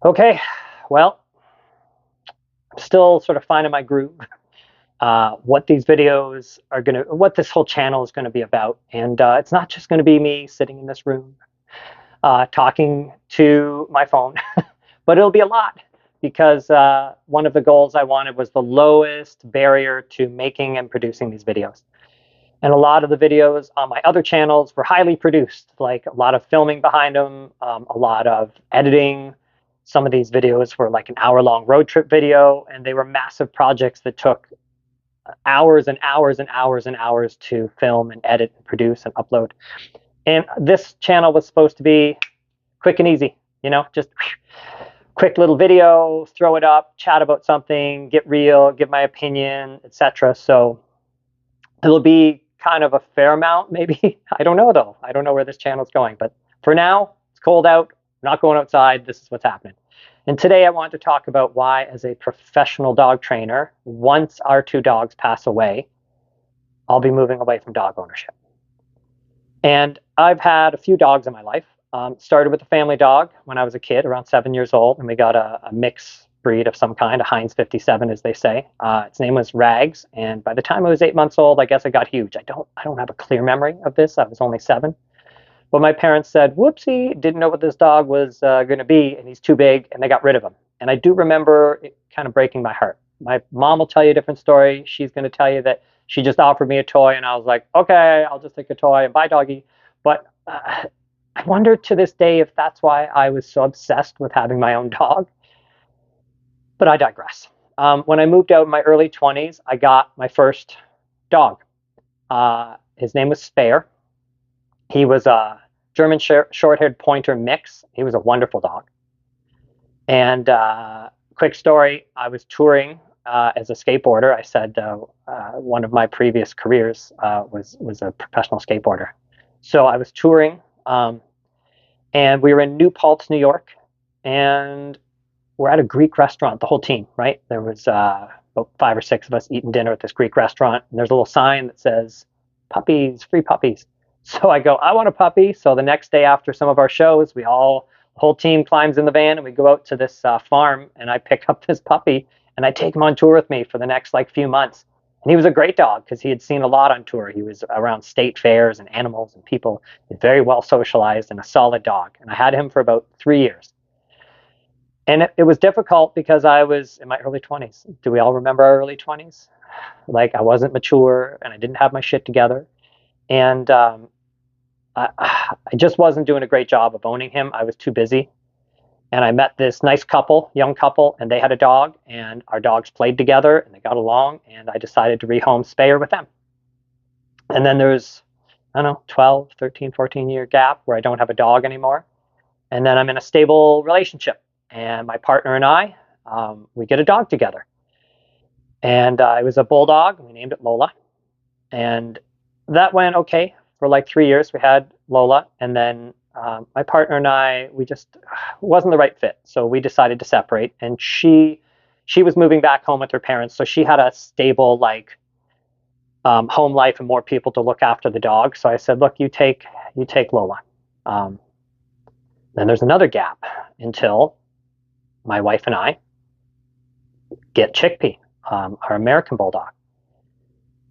Okay, well, I'm still sort of finding my groove. What these videos are what this whole channel is gonna be about, and it's not just gonna be me sitting in this room talking to my phone, but it'll be a lot because one of the goals I wanted was the lowest barrier to making and producing these videos. And a lot of the videos on my other channels were highly produced, like a lot of filming behind them, a lot of editing. Some of these videos were like an hour-long road trip video, and they were massive projects that took hours and hours and hours and hours to film and edit and produce and upload. And this channel was supposed to be quick and easy, just quick little video, throw it up, chat about something, get real, give my opinion, etc. So it'll be kind of a fair amount, maybe. I don't know though. I don't know where this channel's going, but for now, it's cold out. I'm not going outside. This is what's happening. And today I want to talk about why, as a professional dog trainer, once our two dogs pass away, I'll be moving away from dog ownership. And I've had a few dogs in my life. Started with a family dog when I was a kid, around 7 years old, and we got a mixed breed of some kind, a Heinz 57, as they say. Its name was Rags, and by the time I was 8 months old, I guess it got huge. I don't have a clear memory of this. I was only 7. But my parents said, whoopsie, didn't know what this dog was going to be, and he's too big, and they got rid of him. And I do remember it kind of breaking my heart. My mom will tell you a different story. She's going to tell you that she just offered me a toy, and I was like, okay, I'll just take a toy and bye, doggy. But I wonder to this day if that's why I was so obsessed with having my own dog. But I digress. When I moved out in my early 20s, I got my first dog. His name was Spare. He was a German short-haired pointer mix. He was a wonderful dog. And quick story, I was touring as a skateboarder. I said one of my previous careers was a professional skateboarder. So I was touring, and we were in New Paltz, New York, and we're at a Greek restaurant, the whole team, right? There was about 5 or 6 of us eating dinner at this Greek restaurant, and there's a little sign that says, puppies, free puppies. So I go, I want a puppy. So the next day after some of our shows, the whole team climbs in the van and we go out to this farm, and I pick up this puppy and I take him on tour with me for the next few months. And he was a great dog because he had seen a lot on tour. He was around state fairs and animals and people. He's very well socialized and a solid dog. And I had him for about 3 years. And it was difficult because I was in my early 20s. Do we all remember our early 20s? Like, I wasn't mature and I didn't have my shit together. And I just wasn't doing a great job of owning him. I was too busy. And I met this nice couple, young couple, and they had a dog, and our dogs played together and they got along, and I decided to rehome Spare with them. And then there's, I don't know, 12, 13, 14-year gap where I don't have a dog anymore. And then I'm in a stable relationship, and my partner and I, we get a dog together. And it was a bulldog, and we named it Lola. And that went okay for 3 years. We had Lola, and then my partner and I, we just wasn't the right fit. So we decided to separate, and she was moving back home with her parents. So she had a stable home life and more people to look after the dog. So I said, look, you take Lola. Then there's another gap until my wife and I get Chickpea, our American bulldog.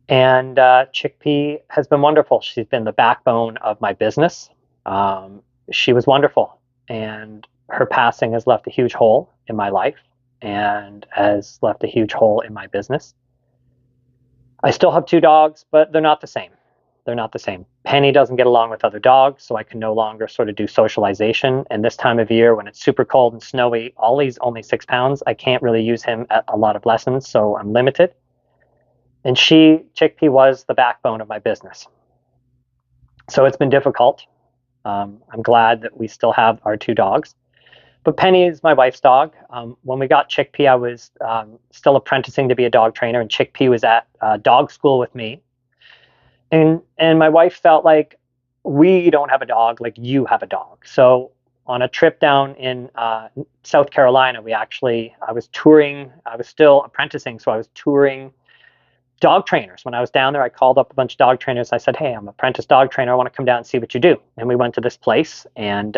And Chickpea has been wonderful. She's been the backbone of my business. She was wonderful, and her passing has left a huge hole in my life and has left a huge hole in my business. I still have 2 dogs, but they're not the same. They're not the same. Penny doesn't get along with other dogs, so I can no longer sort of do socialization. And this time of year, when it's super cold and snowy, Ollie's only 6 pounds. I can't really use him at a lot of lessons, so I'm limited. And Chickpea was the backbone of my business. So it's been difficult. I'm glad that we still have our 2 dogs. But Penny is my wife's dog. When we got Chickpea, I was still apprenticing to be a dog trainer, and Chickpea was at dog school with me. And my wife felt like, we don't have a dog, like you have a dog. So on a trip down in South Carolina, I was touring. I was still apprenticing, so I was touring dog trainers. When I was down there, I called up a bunch of dog trainers. I said, hey, I'm an apprentice dog trainer. I want to come down and see what you do. And we went to this place, and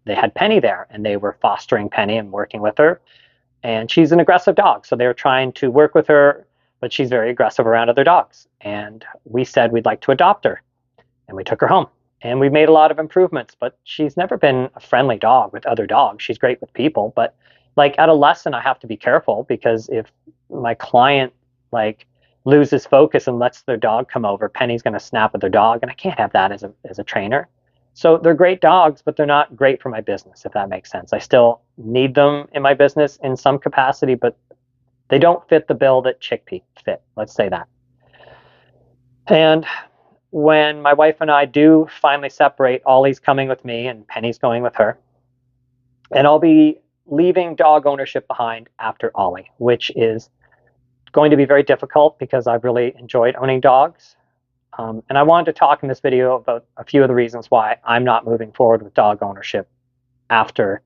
they had Penny there, and they were fostering Penny and working with her. And she's an aggressive dog, so they were trying to work with her, but she's very aggressive around other dogs. And we said we'd like to adopt her, and we took her home. And we've made a lot of improvements, but she's never been a friendly dog with other dogs. She's great with people, but like at a lesson, I have to be careful, because if my client like loses focus and lets their dog come over, Penny's going to snap at their dog, and I can't have that as a trainer. So they're great dogs, but they're not great for my business, if that makes sense. I still need them in my business in some capacity, but they don't fit the bill that Chickpea fit. Let's say that. And when my wife and I do finally separate, Ollie's coming with me and Penny's going with her. And I'll be leaving dog ownership behind after Ollie, which is going to be very difficult because I've really enjoyed owning dogs. And I wanted to talk in this video about a few of the reasons why I'm not moving forward with dog ownership after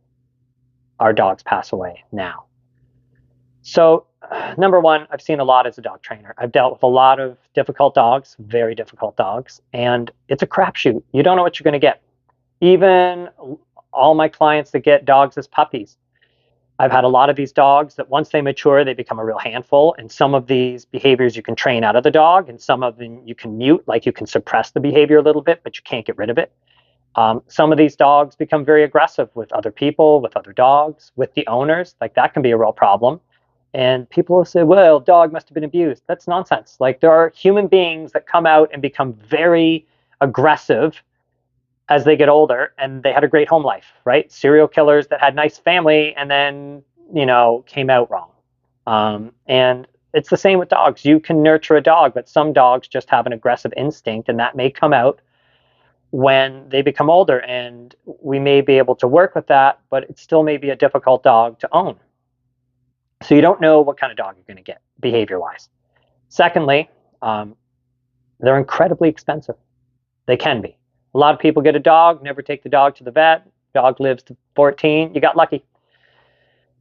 our dogs pass away now. So, number one, I've seen a lot as a dog trainer. I've dealt with a lot of difficult dogs, very difficult dogs, and it's a crapshoot. You don't know what you're going to get. Even all my clients that get dogs as puppies, I've had a lot of these dogs that once they mature, they become a real handful. And some of these behaviors you can train out of the dog, and some of them you can mute, like you can suppress the behavior a little bit, but you can't get rid of it. Some of these dogs become very aggressive with other people, with other dogs, with the owners. Like that can be a real problem. And people will say, well, dog must have been abused. That's nonsense. Like there are human beings that come out and become very aggressive as they get older, and they had a great home life, right? Serial killers that had nice family and then, came out wrong. And it's the same with dogs. You can nurture a dog, but some dogs just have an aggressive instinct, and that may come out when they become older. And we may be able to work with that, but it still may be a difficult dog to own. So you don't know what kind of dog you're going to get behavior-wise. Secondly, they're incredibly expensive. They can be. A lot of people get a dog, never take the dog to the vet. Dog lives to 14. You got lucky.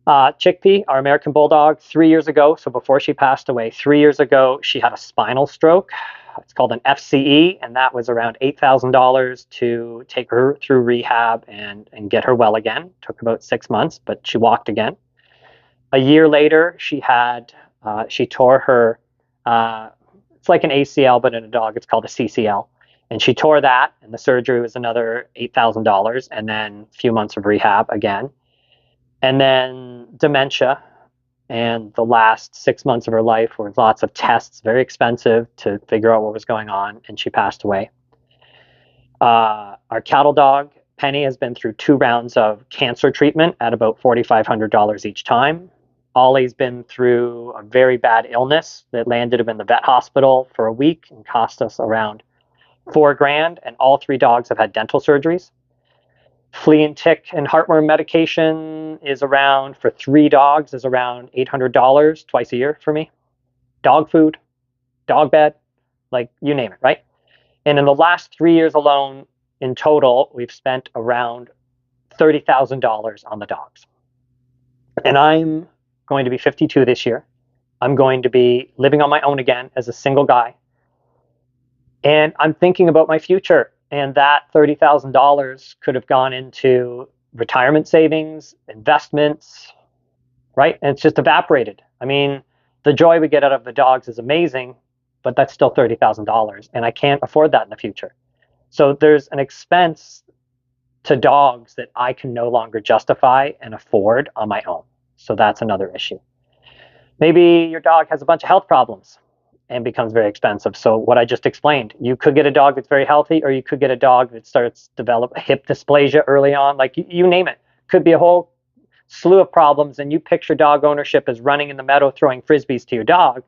Chickpea, our American Bulldog, 3 years ago, so before she passed away, 3 years ago, she had a spinal stroke. It's called an FCE, and that was around $8,000 to take her through rehab and get her well again. Took about 6 months, but she walked again. A year later, she tore her, it's like an ACL, but in a dog, it's called a CCL. And she tore that, and the surgery was another $8,000, and then a few months of rehab again. And then dementia, and the last 6 months of her life were lots of tests, very expensive to figure out what was going on, and she passed away. Our cattle dog, Penny, has been through 2 rounds of cancer treatment at about $4,500 each time. Ollie's been through a very bad illness that landed him in the vet hospital for a week and cost us around $4,000, and all 3 dogs have had dental surgeries. Flea and tick and heartworm medication is around, for 3 dogs, is around $800 twice a year for me. Dog food, dog bed, like you name it, right? And in the last 3 years alone, in total, we've spent around $30,000 on the dogs. And I'm going to be 52 this year. I'm going to be living on my own again as a single guy. And I'm thinking about my future, and that $30,000 could have gone into retirement savings, investments, right? And it's just evaporated. I mean, the joy we get out of the dogs is amazing, but that's still $30,000, and I can't afford that in the future. So there's an expense to dogs that I can no longer justify and afford on my own. So that's another issue. Maybe your dog has a bunch of health problems and becomes very expensive. So what I just explained, you could get a dog that's very healthy, or you could get a dog that starts to develop hip dysplasia early on, like you name it. Could be a whole slew of problems, and you picture dog ownership as running in the meadow throwing frisbees to your dog,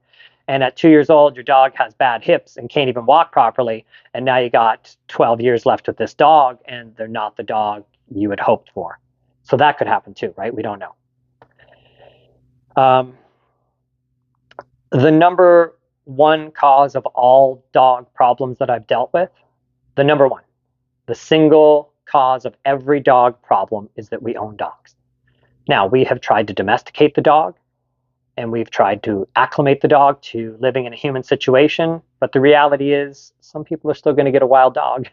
and at 2 years old, your dog has bad hips and can't even walk properly, and now you got 12 years left with this dog, and they're not the dog you had hoped for. So that could happen too, right? We don't know. The number one cause of all dog problems that I've dealt with, the single cause of every dog problem is that we own dogs. Now, we have tried to domesticate the dog, and we've tried to acclimate the dog to living in a human situation, but the reality is some people are still going to get a wild dog,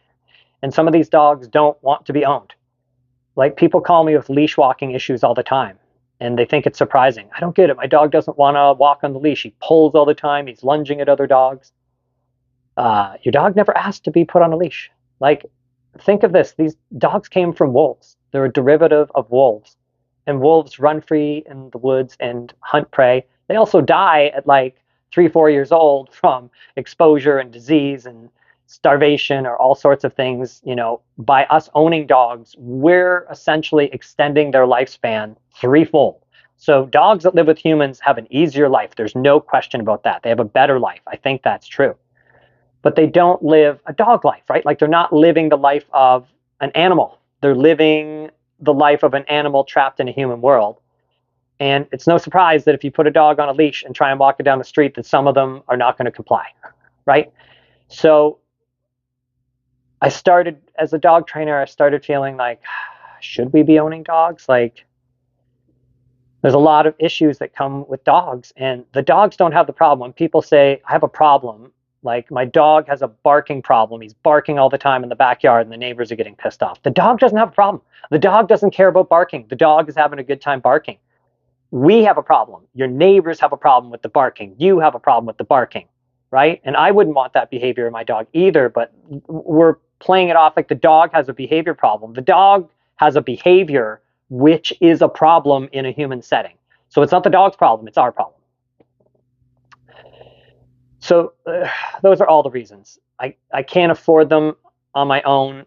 and some of these dogs don't want to be owned. Like people call me with leash walking issues all the time and they think it's surprising. I don't get it. My dog doesn't want to walk on the leash. He pulls all the time. He's lunging at other dogs. Your dog never asked to be put on a leash. Like, think of this. These dogs came from wolves. They're a derivative of wolves. And wolves run free in the woods and hunt prey. They also die at like 3, 4 years old from exposure and disease and starvation or all sorts of things. You know, by us owning dogs, we're essentially extending their lifespan threefold. So dogs that live with humans have an easier life. There's no question about that. They have a better life. I think that's true. But they don't live a dog life, right? Like they're not living the life of an animal. They're living the life of an animal trapped in a human world. And it's no surprise that if you put a dog on a leash and try and walk it down the street, that some of them are not going to comply, right? So I started, as a dog trainer, I started feeling like, should we be owning dogs? Like, there's a lot of issues that come with dogs, and the dogs don't have the problem. When people say, I have a problem, like my dog has a barking problem, he's barking all the time in the backyard and the neighbors are getting pissed off. The dog doesn't have a problem. The dog doesn't care about barking. The dog is having a good time barking. We have a problem. Your neighbors have a problem with the barking. You have a problem with the barking, right? And I wouldn't want that behavior in my dog either, but we're playing it off like the dog has a behavior problem. The dog has a behavior which is a problem in a human setting. So it's not the dog's problem, it's our problem. So those are all the reasons. I can't afford them on my own.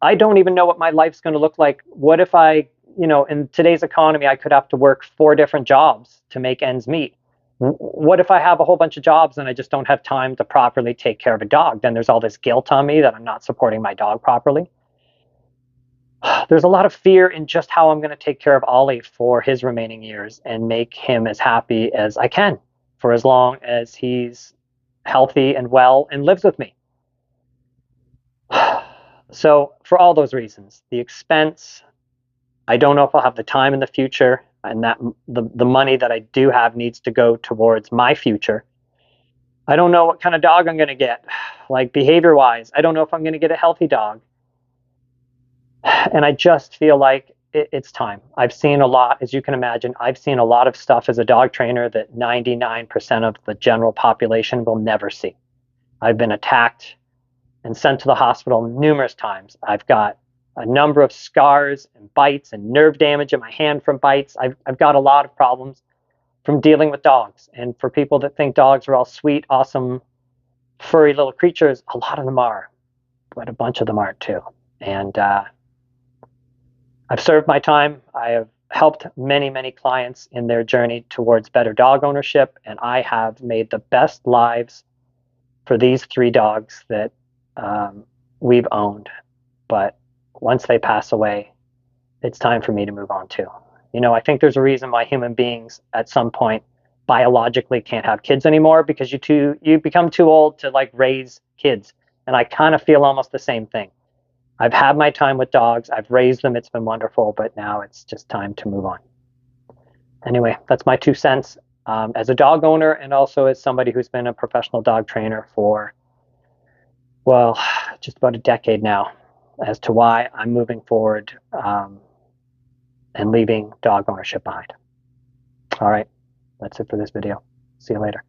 I don't even know what my life's going to look like. What if I, in today's economy, I could have to work 4 different jobs to make ends meet? What if I have a whole bunch of jobs and I just don't have time to properly take care of a dog? Then there's all this guilt on me that I'm not supporting my dog properly. There's a lot of fear in just how I'm going to take care of Ollie for his remaining years and make him as happy as I can for as long as he's healthy and well and lives with me. So for all those reasons, the expense, I don't know if I'll have the time in the future, and that the money that I do have needs to go towards my future. I don't know what kind of dog I'm going to get, like behavior wise. I don't know if I'm going to get a healthy dog. And I just feel like it's time. I've seen a lot, as you can imagine. I've seen a lot of stuff as a dog trainer that 99% of the general population will never see. I've been attacked and sent to the hospital numerous times. I've got a number of scars and bites and nerve damage in my hand from bites. I've got a lot of problems from dealing with dogs. And for people that think dogs are all sweet, awesome, furry little creatures, a lot of them are, but a bunch of them aren't too. And I've served my time. I have helped many, many clients in their journey towards better dog ownership, and I have made the best lives for these 3 dogs that we've owned. But once they pass away, it's time for me to move on too. I think there's a reason why human beings at some point biologically can't have kids anymore, because you become too old to like raise kids. And I kind of feel almost the same thing. I've had my time with dogs. I've raised them. It's been wonderful, but now it's just time to move on. Anyway, that's my 2 cents as a dog owner, and also as somebody who's been a professional dog trainer for, well, just about a decade now, as to why I'm moving forward and leaving dog ownership behind. All right, that's it for this video. See you later.